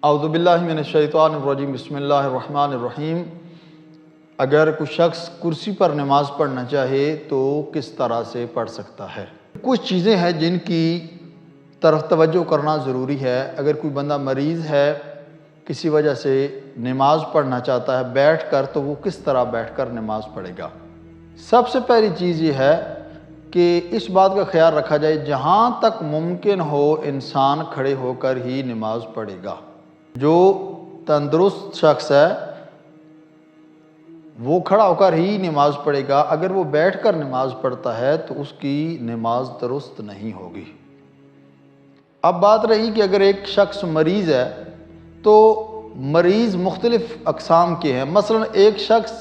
اعوذ باللہ من الشیطان الرجیم بسم اللہ الرحمن الرحیم۔ اگر کوئی شخص کرسی پر نماز پڑھنا چاہے تو کس طرح سے پڑھ سکتا ہے؟ کچھ چیزیں ہیں جن کی طرف توجہ کرنا ضروری ہے۔ اگر کوئی بندہ مریض ہے، کسی وجہ سے نماز پڑھنا چاہتا ہے بیٹھ کر، تو وہ کس طرح بیٹھ کر نماز پڑھے گا؟ سب سے پہلی چیز یہ ہے کہ اس بات کا خیال رکھا جائے جہاں تک ممکن ہو انسان کھڑے ہو کر ہی نماز پڑھے گا۔ جو تندرست شخص ہے وہ کھڑا ہو کر ہی نماز پڑھے گا۔ اگر وہ بیٹھ کر نماز پڑھتا ہے تو اس کی نماز درست نہیں ہوگی۔ اب بات رہی کہ اگر ایک شخص مریض ہے تو مریض مختلف اقسام کے ہیں۔ مثلا ایک شخص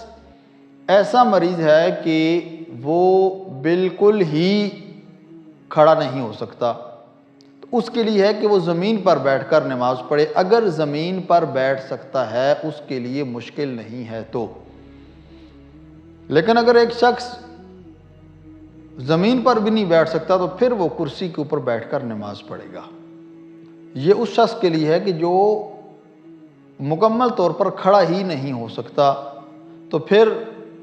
ایسا مریض ہے کہ وہ بالکل ہی کھڑا نہیں ہو سکتا، تو اس کے لیے ہے کہ وہ زمین پر بیٹھ کر نماز پڑھے۔ اگر زمین پر بیٹھ سکتا ہے اس کے لیے مشکل نہیں ہے تو۔ لیکن اگر ایک شخص زمین پر بھی نہیں بیٹھ سکتا تو پھر وہ کرسی کے اوپر بیٹھ کر نماز پڑھے گا۔ یہ اس شخص کے لیے ہے کہ جو مکمل طور پر کھڑا ہی نہیں ہو سکتا، تو پھر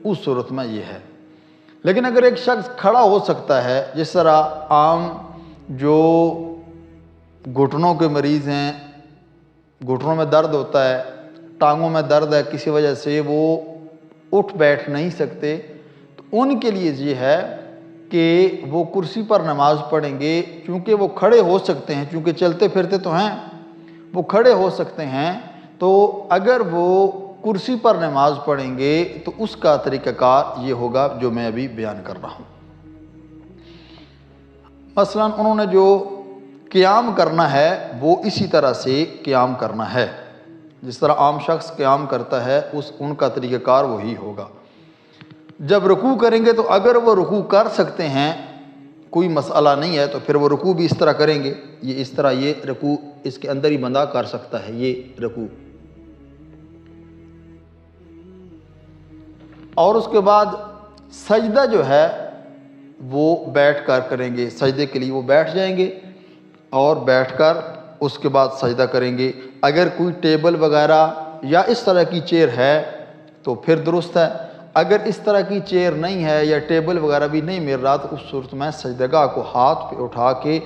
اس صورت میں یہ ہے۔ لیکن اگر ایک شخص کھڑا ہو سکتا ہے، جس طرح عام جو گھٹنوں کے مریض ہیں، گھٹنوں میں درد ہوتا ہے، ٹانگوں میں درد ہے، کسی وجہ سے وہ اٹھ بیٹھ نہیں سکتے، تو ان کے لیے یہ ہے کہ وہ کرسی پر نماز پڑھیں گے۔ چونکہ وہ کھڑے ہو سکتے ہیں، چونکہ چلتے پھرتے تو ہیں، وہ کھڑے ہو سکتے ہیں، تو اگر وہ کرسی پر نماز پڑھیں گے تو اس کا طریقہ کار یہ ہوگا جو میں ابھی بیان کر رہا ہوں۔ مثلا انہوں نے جو قیام کرنا ہے وہ اسی طرح سے قیام کرنا ہے، جس طرح عام شخص قیام کرتا ہے ان کا طریقہ کار وہی ہوگا۔ جب رکوع کریں گے تو اگر وہ رکوع کر سکتے ہیں، کوئی مسئلہ نہیں ہے، تو پھر وہ رکوع بھی اس طرح کریں گے۔ یہ اس طرح یہ رکوع اس کے اندر ہی بندہ کر سکتا ہے، یہ رکوع۔ اور اس کے بعد سجدہ جو ہے وہ بیٹھ کر کریں گے۔ سجدے کے لیے وہ بیٹھ جائیں گے اور بیٹھ کر اس کے بعد سجدہ کریں گے۔ اگر کوئی ٹیبل وغیرہ یا اس طرح کی چیئر ہے تو پھر درست ہے۔ اگر اس طرح کی چیئر نہیں ہے یا ٹیبل وغیرہ بھی نہیں مل رہا، تو اس صورت میں سجدگاہ کو ہاتھ پہ اٹھا کے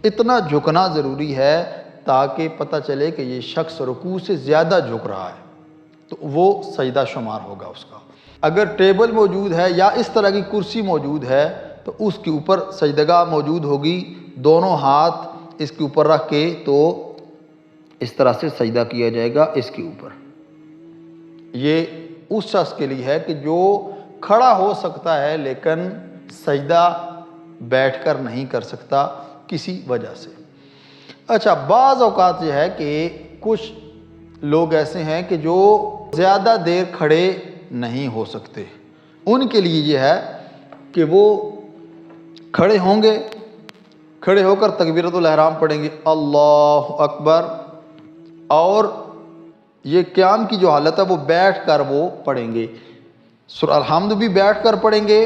اتنا جھکنا ضروری ہے تاکہ پتہ چلے کہ یہ شخص رکوع سے زیادہ جھک رہا ہے، تو وہ سجدہ شمار ہوگا اس کا۔ اگر ٹیبل موجود ہے یا اس طرح کی کرسی موجود ہے تو اس کے اوپر سجدگاہ موجود ہوگی، دونوں ہاتھ اس کے اوپر رکھ کے تو اس طرح سے سجدہ کیا جائے گا اس کے اوپر۔ یہ اس شخص کے لیے ہے کہ جو کھڑا ہو سکتا ہے لیکن سجدہ بیٹھ کر نہیں کر سکتا کسی وجہ سے۔ اچھا، بعض اوقات یہ ہے کہ کچھ لوگ ایسے ہیں کہ جو زیادہ دیر کھڑے نہیں ہو سکتے، ان کے لیے یہ ہے کہ وہ کھڑے ہوں گے، کھڑے ہو کر تکبیرۃ الاحرام پڑھیں گے، اللہ اکبر، اور یہ قیام کی جو حالت ہے وہ بیٹھ کر وہ پڑھیں گے۔ سورہ الحمد بھی بیٹھ کر پڑھیں گے،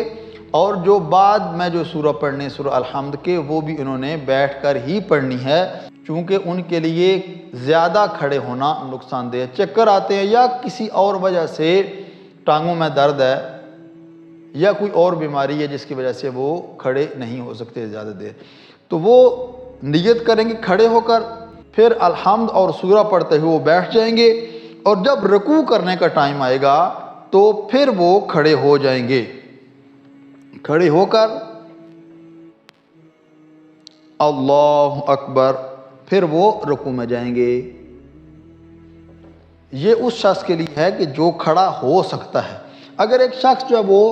اور جو بعد میں جو سورہ پڑھنے سورہ الحمد کے، وہ بھی انہوں نے بیٹھ کر ہی پڑھنی ہے، چونکہ ان کے لیے زیادہ کھڑے ہونا نقصان دہ ہے۔ چکر آتے ہیں یا کسی اور وجہ سے ٹانگوں میں درد ہے یا کوئی اور بیماری ہے جس کی وجہ سے وہ کھڑے نہیں ہو سکتے زیادہ دیر، تو وہ نیت کریں گے کھڑے ہو کر، پھر الحمد اور سورہ پڑھتے ہوئے وہ بیٹھ جائیں گے، اور جب رکوع کرنے کا ٹائم آئے گا تو پھر وہ کھڑے ہو جائیں گے۔ کھڑے ہو کر اللہ اکبر، پھر وہ رکوع میں جائیں گے۔ یہ اس شخص کے لیے ہے کہ جو کھڑا ہو سکتا ہے۔ اگر ایک شخص جو ہے وہ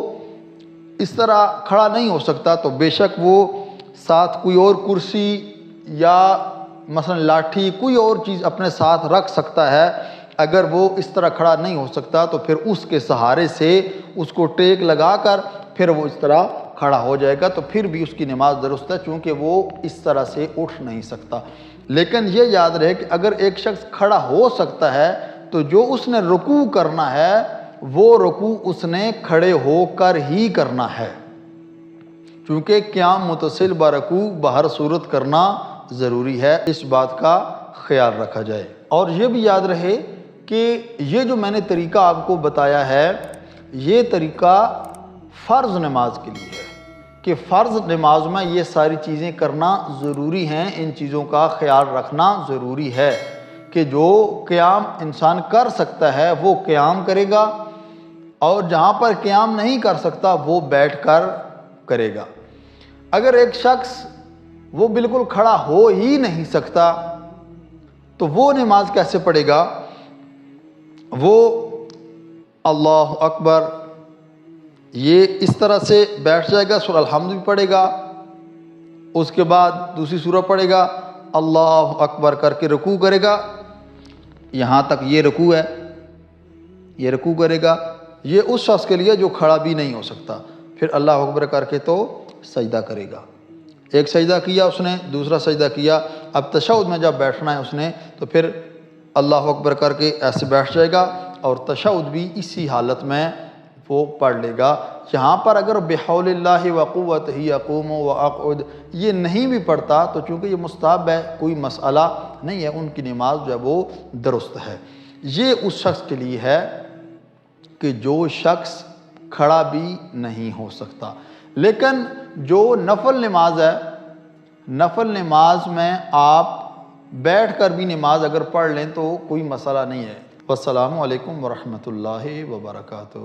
اس طرح کھڑا نہیں ہو سکتا تو بے شک وہ ساتھ کوئی اور کرسی یا مثلا لاٹھی، کوئی اور چیز اپنے ساتھ رکھ سکتا ہے۔ اگر وہ اس طرح کھڑا نہیں ہو سکتا تو پھر اس کے سہارے سے اس کو ٹیک لگا کر پھر وہ اس طرح کھڑا ہو جائے گا، تو پھر بھی اس کی نماز درست ہے، چونکہ وہ اس طرح سے اٹھ نہیں سکتا۔ لیکن یہ یاد رہے کہ اگر ایک شخص کھڑا ہو سکتا ہے تو جو اس نے رکوع کرنا ہے وہ رکوع اس نے کھڑے ہو کر ہی کرنا ہے، چونکہ قیام متصل برکوع بہر صورت کرنا ضروری ہے۔ اس بات کا خیال رکھا جائے۔ اور یہ بھی یاد رہے کہ یہ جو میں نے طریقہ آپ کو بتایا ہے یہ طریقہ فرض نماز کے لیے ہے کہ فرض نماز میں یہ ساری چیزیں کرنا ضروری ہیں، ان چیزوں کا خیال رکھنا ضروری ہے کہ جو قیام انسان کر سکتا ہے وہ قیام کرے گا، اور جہاں پر قیام نہیں کر سکتا وہ بیٹھ کر کرے گا۔ اگر ایک شخص وہ بالکل کھڑا ہو ہی نہیں سکتا تو وہ نماز کیسے پڑھے گا؟ وہ اللہ اکبر یہ اس طرح سے بیٹھ جائے گا، سورہ الحمد بھی پڑھے گا، اس کے بعد دوسری سورہ پڑھے گا، اللہ اکبر کر کے رکوع کرے گا، یہاں تک یہ رکوع ہے، یہ رکوع کرے گا۔ یہ اس شخص کے لیے جو کھڑا بھی نہیں ہو سکتا۔ پھر اللہ اکبر کر کے تو سجدہ کرے گا، ایک سجدہ کیا اس نے، دوسرا سجدہ کیا، اب تشہد میں جب بیٹھنا ہے اس نے تو پھر اللہ اکبر کر کے ایسے بیٹھ جائے گا، اور تشہد بھی اسی حالت میں وہ پڑھ لے گا۔ یہاں پر اگر بحول اللہ وقوتہ اقوم واقعد یہ نہیں بھی پڑھتا تو چونکہ یہ مستحب ہے، کوئی مسئلہ نہیں ہے، ان کی نماز جو ہے وہ درست ہے۔ یہ اس شخص کے لیے ہے کہ جو شخص کھڑا بھی نہیں ہو سکتا۔ لیکن جو نفل نماز ہے، نفل نماز میں آپ بیٹھ کر بھی نماز اگر پڑھ لیں تو کوئی مسئلہ نہیں ہے۔ والسلام علیکم ورحمۃ اللہ وبرکاتہ۔